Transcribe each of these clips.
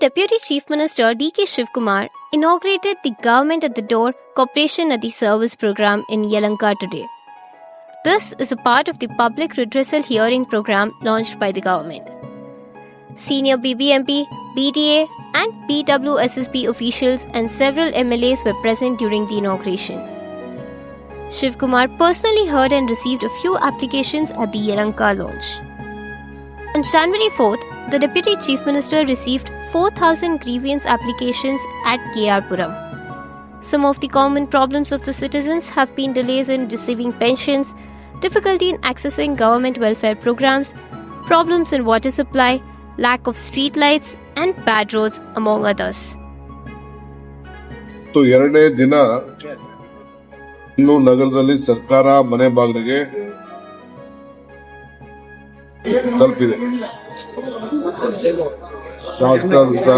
Deputy Chief Minister D.K. Shivkumar inaugurated the Government at the Door Corporation at the Service program in Yelahanka today. This is a part of the public redressal hearing program launched by the government. Senior BBMP, BDA and PWSSB officials and several MLAs were present during the inauguration. Shivkumar personally heard and received a few applications at the Yelahanka launch. On January 4th, the Deputy Chief Minister received 4,000 grievance applications at KR-Puram. Some of the common problems of the citizens have been delays in receiving pensions, difficulty in accessing government welfare programs, problems in water supply, lack of street lights and bad roads among others. ಎರಡನೇ ದಿನ ನಗರದಲ್ಲಿ ಸರ್ಕಾರ ಮನೆ ಬಾಗಿಲಿಗೆ ತಲುಪಿದೆ. ಶಾಸಕರಾದಂತ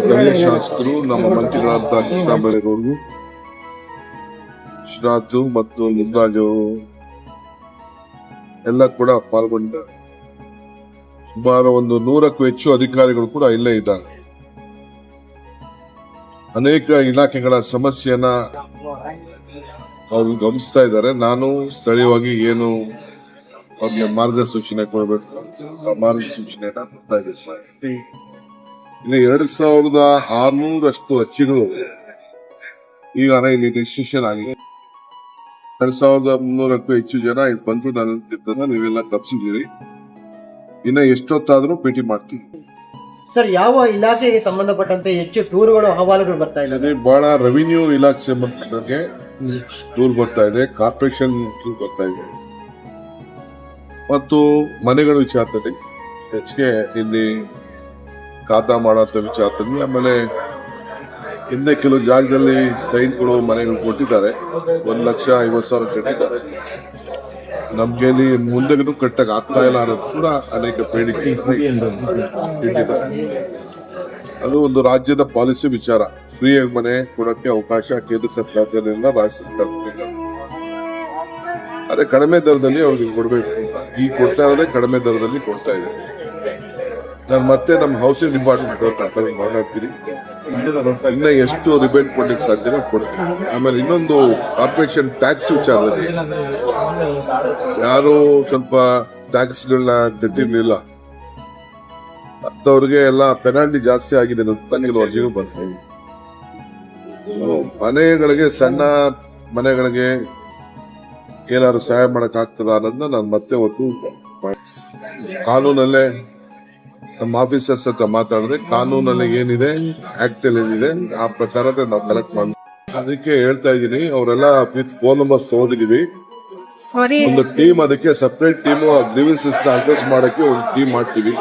ಸ್ಥಳೀಯ ಶಾಸಕರು, ನಮ್ಮ ಮಂತ್ರಿಗಳಾದಂತ ಕೃಷ್ಣ ಬೈರೇಗೌಡರು, ಶ್ರೀನಾಥ್ ಮತ್ತು ನಿಜರಾಜು ಎಲ್ಲ ಕೂಡ ಪಾಲ್ಗೊಂಡಿದ್ದಾರೆ. ಸುಮಾರು 100ಕ್ಕೂ ಹೆಚ್ಚು ಅಧಿಕಾರಿಗಳು ಕೂಡ ಇಲ್ಲೇ ಇದ್ದಾರೆ. ಅನೇಕ ಇಲಾಖೆಗಳ ಸಮಸ್ಯೆಯನ್ನ ಅವರು ಗಮನಿಸ್ತಾ ಇದ್ದಾರೆ. ನಾನು ಸ್ಥಳೀಯವಾಗಿ ಏನು ಅವ್ರಿಗೆ ಮಾರ್ಗಸೂಚನೆ ಕೊಡಬೇಕು ಮಾರ್ಗಸೂಚನೆಯನ್ನ ಕೊಡ್ತಾ ಇದ್ದೀನಿ. ಇನ್ನು 2,600 ಅರ್ಜಿಗಳು ಈಗ ಇಲ್ಲಿ ರಿಜಿಸ್ಟ್ರೇಷನ್ ಆಗಿದೆ. 2,300ಕ್ಕೂ ಹೆಚ್ಚು ಜನ ಇಲ್ಲಿ ಬಂದು ನನ್ನ ನೀವೆಲ್ಲ ತಪ್ಪಿಸಿದ್ದೀರಿ. ಇನ್ನ ಎಷ್ಟೊತ್ತಾದ್ರೂ ಭೇಟಿ ಮಾಡ್ತೀವಿ. ಸರ್, ಯಾವ ಇಲಾಖೆಗೆ ಸಂಬಂಧಪಟ್ಟಂತೆ ಹೆಚ್ಚು ದೂರುಗಳು ಅಹವಾಲುಗಳು ಬರ್ತಾ ಇದೆ? ಬಹಳ ರೆವಿನ್ಯೂ ಇಲಾಖೆ ಸಂಬಂಧಪಟ್ಟಂಗೆ ದೂರು ಬರ್ತಾ ಇದೆ, ಕಾರ್ಪೊರೇಷನ್ ಬರ್ತಾ ಇದೆ ಮತ್ತು ಮನೆಗಳ ವಿಚಾರದಲ್ಲಿ ಹೆಚ್ಚಿಗೆ ಇಲ್ಲಿ ಖಾತಾ ಮಾಡೋ ವಿಚಾರದಲ್ಲಿ. ಆಮೇಲೆ ಹಿಂದೆ ಕೆಲವು ಜಾಗದಲ್ಲಿ ಸೈಟ್ಗಳು ಮನೆಗಳು ಕೊಟ್ಟಿದ್ದಾರೆ, 1,50,000 ಕಟ್ಟಿದ್ದಾರೆ. ನಮ್ಗೆ ಮುಂದೆಗೂ ಕಟ್ಟಕ್ ಆಗ್ತಾ ಇಲ್ಲ ಅನ್ನೋದು ಕೂಡ ಅನೇಕ ಬೇಡಿಕೆ ಇಟ್ಟಿದ್ದಾರೆ. ಅದು ಒಂದು ರಾಜ್ಯದ ಪಾಲಿಸಿ ವಿಚಾರ. ಫ್ರೀ ಮನೆ ಕೊಡಕ್ಕೆ ಅವಕಾಶ ಕೇಂದ್ರ ಸರ್ಕಾರದಿಂದ ರಾಜ್ಯ ಸರ್ಕಾರ ಅದೇ ಕಡಿಮೆ ದರದಲ್ಲಿ ಅವ್ರಿಗೆ ಕೊಡ್ಬೇಕು ಅಂತ ಈಗ ಕೊಡ್ತಾ ಇರೋದೇ ಕಡಿಮೆ ದರದಲ್ಲಿ ಕೊಡ್ತಾ ಇದೆ. ನಾನು ಮತ್ತೆ ನಮ್ಮ ಹೌಸಿಂಗ್ ಡಿಪಾರ್ಟ್ಮೆಂಟ್ ಮಾತಾಡ್ತೀನಿ, ಇನ್ನ ಎಷ್ಟು ರಿಬೇಟ್ ಕೊಡ್ಲಿಕ್ಕೆ ಸಾಧ್ಯ ಕೊಡ್ತೀನಿ. ಆಮೇಲೆ ಇನ್ನೊಂದು ಕಾರ್ಪೊರೇಷನ್ ಟ್ಯಾಕ್ಸ್ ವಿಚಾರದಲ್ಲಿ ಯಾರು ಸ್ವಲ್ಪ ಟ್ಯಾಕ್ಸ್ಗಳನ್ನ ಕಟ್ಟಿರ್ಲಿಲ್ಲ ಅಂತವ್ರಿಗೆ ಎಲ್ಲ ಪೆನಾಲ್ಟಿ ಜಾಸ್ತಿ ಆಗಿದೆ ಅಂತ ಕೆಲವು ಅರ್ಜಿಗಳು ಬರ್ತಾ ಇವೆ. ಮನೆಗಳಿಗೆ, ಸಣ್ಣ ಮನೆಗಳಿಗೆ ಏನಾದ್ರು ಸಹಾಯ ಮಾಡಕ್ ಆಗ್ತದ ಅನ್ನೋದನ್ನ ನಾನು ಮತ್ತೆ ಒಟ್ಟು ಕಾನೂನಲ್ಲೇ ನಮ್ಮ ಆಫೀಸರ್ಸ್ ಹತ್ರ ಮಾತಾಡಿದೆ. ಕಾನೂನಲ್ಲಿ ಏನಿದೆ, ಆಕ್ಟ್ ಅಲ್ಲಿ ಏನಿದೆ ಆ ಪ್ರಕಾರ ನಾವು ಕಲೆಕ್ಟ್ ಮಾಡಿ ಅದಕ್ಕೆ ಹೇಳ್ತಾ ಇದ್ದೀನಿ. ಅವರೆಲ್ಲ ವಿತ್ ಫೋನ್ ನಂಬರ್ಸ್ ತಗೊಂಡಿದೀವಿ. ಒಂದು ಟೀಮ್, ಅದಕ್ಕೆ ಸಪರೇಟ್ ಟೀಮ್ ಗ್ರೀವೆನ್ಸಸ್ ನ ಅಡ್ರೆಸ್ ಮಾಡಕ್ಕೆ ಒಂದು ಟೀಮ್ ಮಾಡ್ತೀವಿ.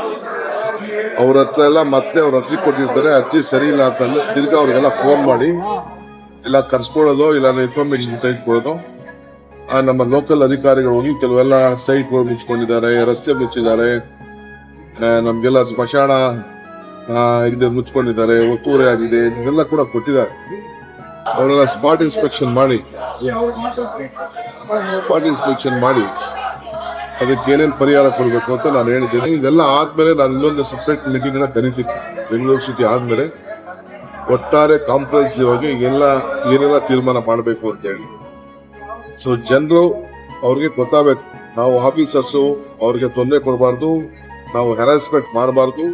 ಅವ್ರ ಹತ್ರ ಎಲ್ಲ ಮತ್ತೆ ಅವ್ರ ಅರ್ಜಿ ಕೊಟ್ಟಿರ್ತಾರೆ, ಅರ್ಜಿ ಸರಿ ಇಲ್ಲ ಅಂತಂದ್ರೆ ತಿರ್ಗಾ ಅವ್ರಿಗೆಲ್ಲ ಫೋನ್ ಮಾಡಿ ಇಲ್ಲ ಕರ್ಸ್ಕೊಳ್ಳೋದು, ಇಲ್ಲ ಇನ್ಫಾರ್ಮೇಶನ್ ತೆಗೆದುಕೊಳ್ಳೋದು. ನಮ್ಮ ಲೋಕಲ್ ಅಧಿಕಾರಿಗಳು ಹೋಗಿ ಕೆಲವೆಲ್ಲ ಸೈಟ್ಗಳು ಮುಚ್ಕೊಂಡಿದ್ದಾರೆ, ರಸ್ತೆ ಮುಚ್ಚಿದ್ದಾರೆ, ನಮ್ಗೆಲ್ಲ ಸ್ಮಶಾನ ಇದು ಮುಚ್ಕೊಂಡಿದ್ದಾರೆ, ಒತ್ತುವರಿ ಆಗಿದೆ, ಇದೆಲ್ಲ ಕೂಡ ಕೊಟ್ಟಿದ್ದಾರೆ. ಅವರೆಲ್ಲ ಸ್ಪಾಟ್ ಇನ್ಸ್ಪೆಕ್ಷನ್ ಮಾಡಿ ಅದಕ್ಕೆ ಏನೇನು ಪರಿಹಾರ ಕೊಡಬೇಕು ಅಂತ ನಾನು ಹೇಳಿದ್ದೀನಿ. ಇದೆಲ್ಲ ಆದ್ಮೇಲೆ ನಾನು ಇನ್ನೊಂದು ಸಪ್ರೇಟ್ ಮೀಟಿಂಗ್ ನ ಕರಿತೀನಿ. ಬೆಂಗಳೂರು ಸಿಟಿ ಆದ್ಮೇಲೆ ಒಟ್ಟಾರೆ ಕಾಂಪ್ರಹೆನ್ಸಿವ್ ಆಗಿ ಏನೆಲ್ಲ ತೀರ್ಮಾನ ಮಾಡಬೇಕು ಅಂತ ಹೇಳಿ. ಸೊ ಜನರು ಅವ್ರಿಗೆ ಗೊತ್ತಾಗಬೇಕು, ನಾವು ಆಫೀಸರ್ಸು ಅವ್ರಿಗೆ ತೊಂದರೆ ಕೊಡಬಾರ್ದು, ನಾವು ಹ್ಯಾರಾಸ್ಮೆಂಟ್ ಮಾಡಬಾರ್ದು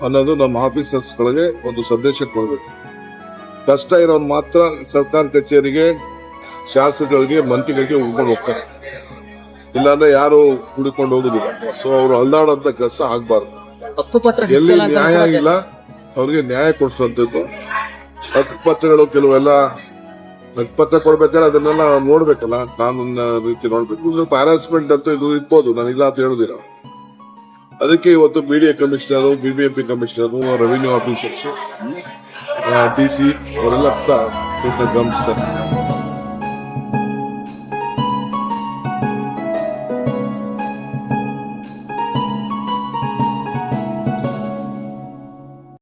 ಅನ್ನೋದು ನಮ್ಮ ಆಫೀಸರ್ಸ್ಗಳಿಗೆ ಒಂದು ಸಂದೇಶ ಕೊಡಬೇಕು. ಕಷ್ಟ ಇರೋನ್ ಮಾತ್ರ ಸರ್ಕಾರ ಕಚೇರಿಗೆ, ಶಾಸಕರಿಗೆ, ಮಂತ್ರಿಗಳಿಗೆ ಹುಡ್ಕೊಂಡು ಹೋಗ್ತಾರೆ, ಇಲ್ಲಾಂದ್ರೆ ಯಾರು ಹುಡುಕೊಂಡು ಹೋಗುದಿಲ್ಲ. ಸೊ ಅವ್ರು ಅಲ್ದಾಡೋಂತ ಕೆಲಸ ಆಗ್ಬಾರ್ದು. ಎಲ್ಲಿ ನ್ಯಾಯ ಇಲ್ಲ ಅವ್ರಿಗೆ ನ್ಯಾಯ ಕೊಡಿಸುವಂತದ್ದು. ಹಕ್ಕುಪತ್ರಗಳು ಕೆಲವೆಲ್ಲ ಹಕ್ಕುಪತ್ರ ಕೊಡ್ಬೇಕಾದ್ರೆ ಅದನ್ನೆಲ್ಲ ನೋಡ್ಬೇಕಲ್ಲ, ಕಾನೂನಿನ ರೀತಿ ನೋಡ್ಬೇಕು. ಸ್ವಲ್ಪ ಹ್ಯಾರಾಸ್ಮೆಂಟ್ ಅಂತೂ ಇದು ಇರ್ಬೋದು, ನಾನು ಇಲ್ಲ ಅಂತ ಹೇಳುದಿಲ್ಲ. ಅದಕ್ಕೆ ಇವತ್ತು BDA commissioner, BBMP commissioner, revenue officers, DC ಅವರೆಲ್ಲ ಕೂಡ ಗಮನಿಸ್ತಾರೆ.